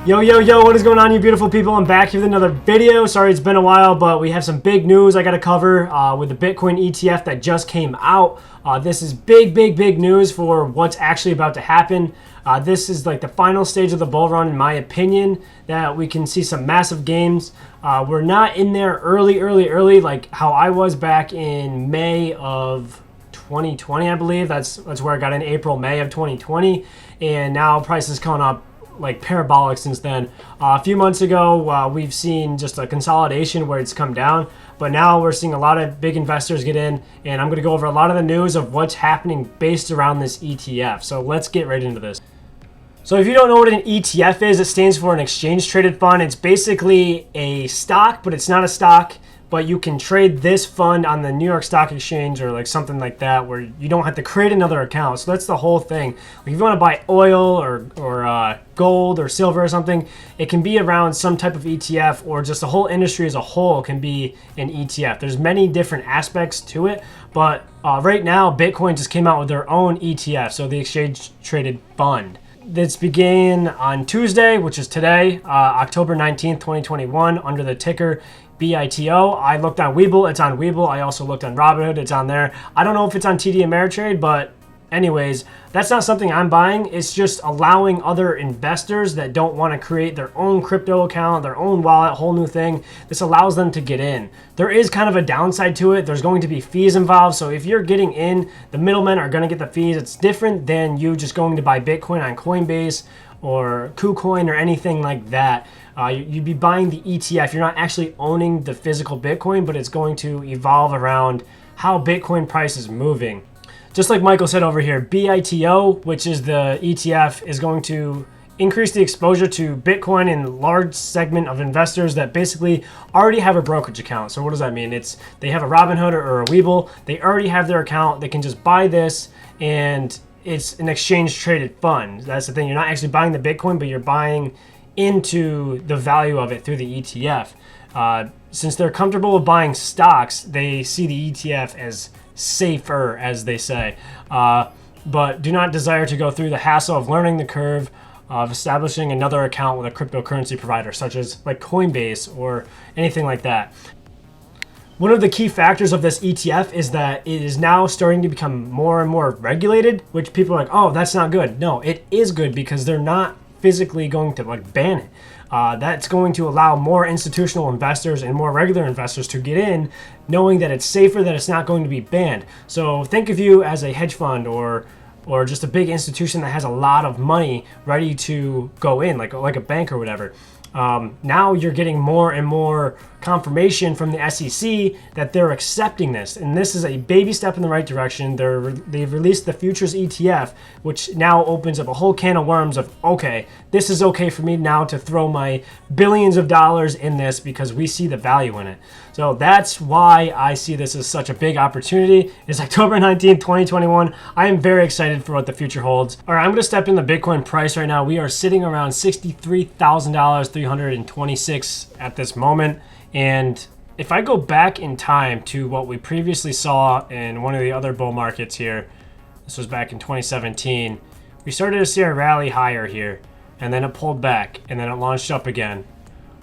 Yo, what is going on, you beautiful people? I'm back here with another video. Sorry it's been a while, but we have some big news I got to cover with the Bitcoin ETF that just came out. This is big news for what's actually about to happen. This is like the final stage of the bull run, in my opinion, that we can see some massive gains. We're not in there early like how I was back in May of 2020, I believe. That's where I got in April, May of 2020, and now price is coming up like parabolic since then. A few months ago, we've seen just a consolidation where it's come down, but now we're seeing a lot of big investors get in, and I'm going to go over a lot of the news of what's happening based around this ETF. So let's get right into this. So if you don't know what an ETF is, it stands for an exchange traded fund. It's basically a stock, but it's not a stock. But you can trade this fund on the New York Stock Exchange or like something like that, where you don't have to create another account. So that's the whole thing. Like if you want to buy oil or gold or silver or something, it can be around some type of ETF, or just the whole industry as a whole can be an ETF. There's many different aspects to it, but right now Bitcoin just came out with their own ETF, so the exchange traded fund. This began on Tuesday, which is today, October 19th, 2021, under the ticker BITO. I looked on Webull, it's on Webull. I also looked on Robinhood, it's on there. I don't know if it's on TD Ameritrade, but anyways, that's not something I'm buying. It's just allowing other investors that don't want to create their own crypto account, their own wallet, whole new thing. This allows them to get in. There is kind of a downside to it. There's going to be fees involved. So if you're getting in, the middlemen are going to get the fees. It's different than you just going to buy Bitcoin on Coinbase or KuCoin or anything like that. You'd be buying the ETF. You're not actually owning the physical Bitcoin, but it's going to evolve around how Bitcoin price is moving. Just like Michael said over here, BITO, which is the ETF, is going to increase the exposure to Bitcoin in large segment of investors that basically already have a brokerage account. So what does that mean? It's they have a Robinhood or a Webull. They already have their account. They can just buy this, and it's an exchange traded fund. That's the thing. You're not actually buying the Bitcoin, but you're buying into the value of it through the ETF. Since they're comfortable with buying stocks, they see the ETF as safer, as they say, but do not desire to go through the hassle of learning the curve of establishing another account with a cryptocurrency provider, such as like Coinbase or anything like that. One of the key factors of this ETF is that it is now starting to become more and more regulated, which people are like, oh, that's not good. No, it is good, because they're not physically going to like ban it. That's going to allow more institutional investors and more regular investors to get in, knowing that it's safer, that it's not going to be banned. So think of you as a hedge fund or just a big institution that has a lot of money ready to go in, like a bank or whatever. Now you're getting more and more confirmation from the SEC that they're accepting this, and this is a baby step in the right direction. They've released the futures ETF, which now opens up a whole can of worms of, okay, this is okay for me now to throw my billions of dollars in this because we see the value in it. So that's why I see this as such a big opportunity. It's October 19th, 2021. I am very excited for what the future holds. All right, I'm going to step in the Bitcoin price right now. We are sitting around $63,000, 326 at this moment. And if I go back in time to what we previously saw in one of the other bull markets here, this was back in 2017, we started to see a rally higher here, and then it pulled back, and then it launched up again.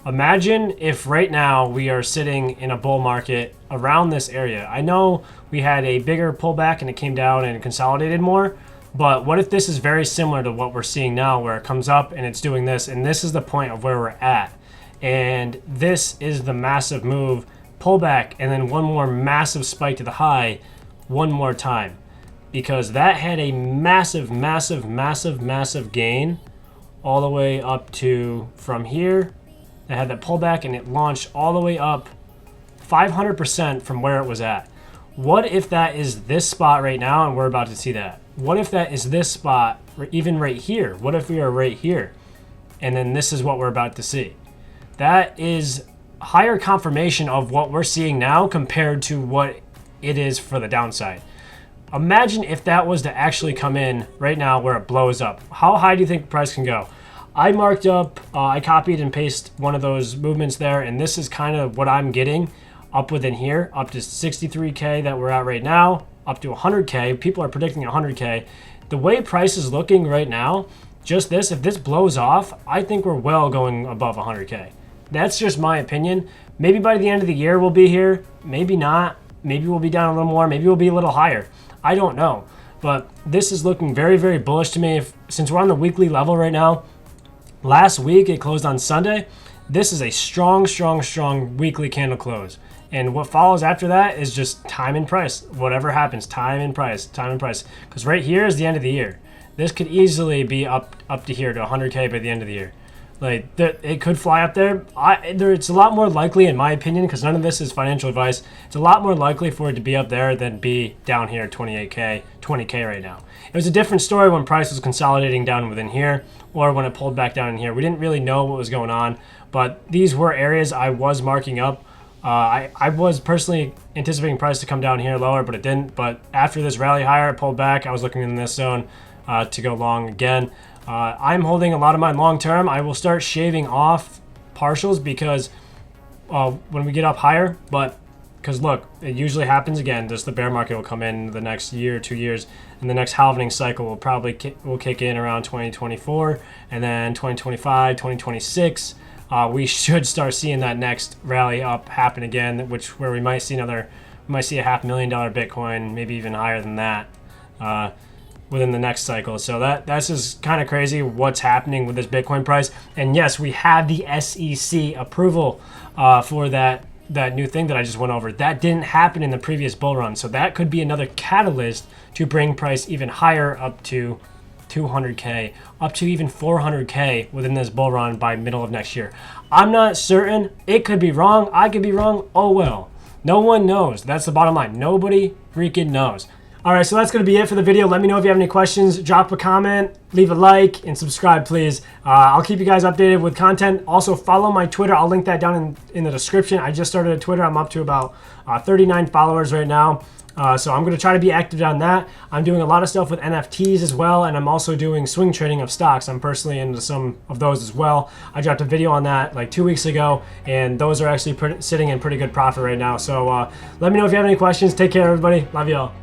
Imagine if right now we are sitting in a bull market around this area. I know we had a bigger pullback and it came down and consolidated more, but what if this is very similar to what we're seeing now, where it comes up and it's doing this, and this is the point of where we're at. And this is the massive move, pullback, and then one more massive spike to the high one more time, because that had a massive gain all the way up to from here. It had that pullback and it launched all the way up 500% from where it was at. What if that is this spot right now and we're about to see that? What if that is this spot, even right here? What if we are right here and then this is what we're about to see? That is higher confirmation of what we're seeing now compared to what it is for the downside. Imagine if that was to actually come in right now where it blows up. How high do you think the price can go? I marked up, I copied and pasted one of those movements there, and this is kind of what I'm getting up within here, up to 63K that we're at right now, up to 100K. People are predicting 100K. The way price is looking right now, just this, if this blows off, I think we're well going above 100K. That's just my opinion. Maybe by the end of the year we'll be here. Maybe not. Maybe we'll be down a little more. Maybe we'll be a little higher. I don't know. But this is looking very, very bullish to me. Since we're on the weekly level right now, last week it closed on Sunday. This is a strong, strong, strong weekly candle close. And what follows after that is just time and price. Whatever happens, time and price, time and price. Because right here is the end of the year. This could easily be up to here to 100K by the end of the year. Like, it could fly up there. It's a lot more likely, in my opinion, because none of this is financial advice. It's a lot more likely for it to be up there than be down here at 28K, 20K right now. It was a different story when price was consolidating down within here or when it pulled back down in here. We didn't really know what was going on, but these were areas I was marking up. I was personally anticipating price to come down here lower, but it didn't. But after this rally higher, it pulled back. I was looking in this zone to go long again. I'm holding a lot of mine long term. I will start shaving off partials because when we get up higher, but because look, it usually happens again. Just the bear market will come in the next year, 2 years, and the next halving cycle will probably kick in around 2024, and then 2025, 2026. We should start seeing that next rally up happen again, where we might see a $500,000 Bitcoin, maybe even higher than that. Within the next cycle. So that's just kind of crazy what's happening with this Bitcoin price. And yes, we have the SEC approval for that new thing that I just went over. That didn't happen in the previous bull run. So that could be another catalyst to bring price even higher up to 200K, up to even 400K within this bull run by middle of next year. I'm not certain. It could be wrong. I could be wrong. Oh well. No one knows. That's the bottom line. Nobody freaking knows. All right, so that's going to be it for the video. Let me know if you have any questions. Drop a comment, leave a like, and subscribe, please. I'll keep you guys updated with content. Also, follow my Twitter. I'll link that down in the description. I just started a Twitter. I'm up to about 39 followers right now. So I'm going to try to be active on that. I'm doing a lot of stuff with NFTs as well, and I'm also doing swing trading of stocks. I'm personally into some of those as well. I dropped a video on that like 2 weeks ago, and those are actually sitting in pretty good profit right now. So let me know if you have any questions. Take care, everybody. Love y'all.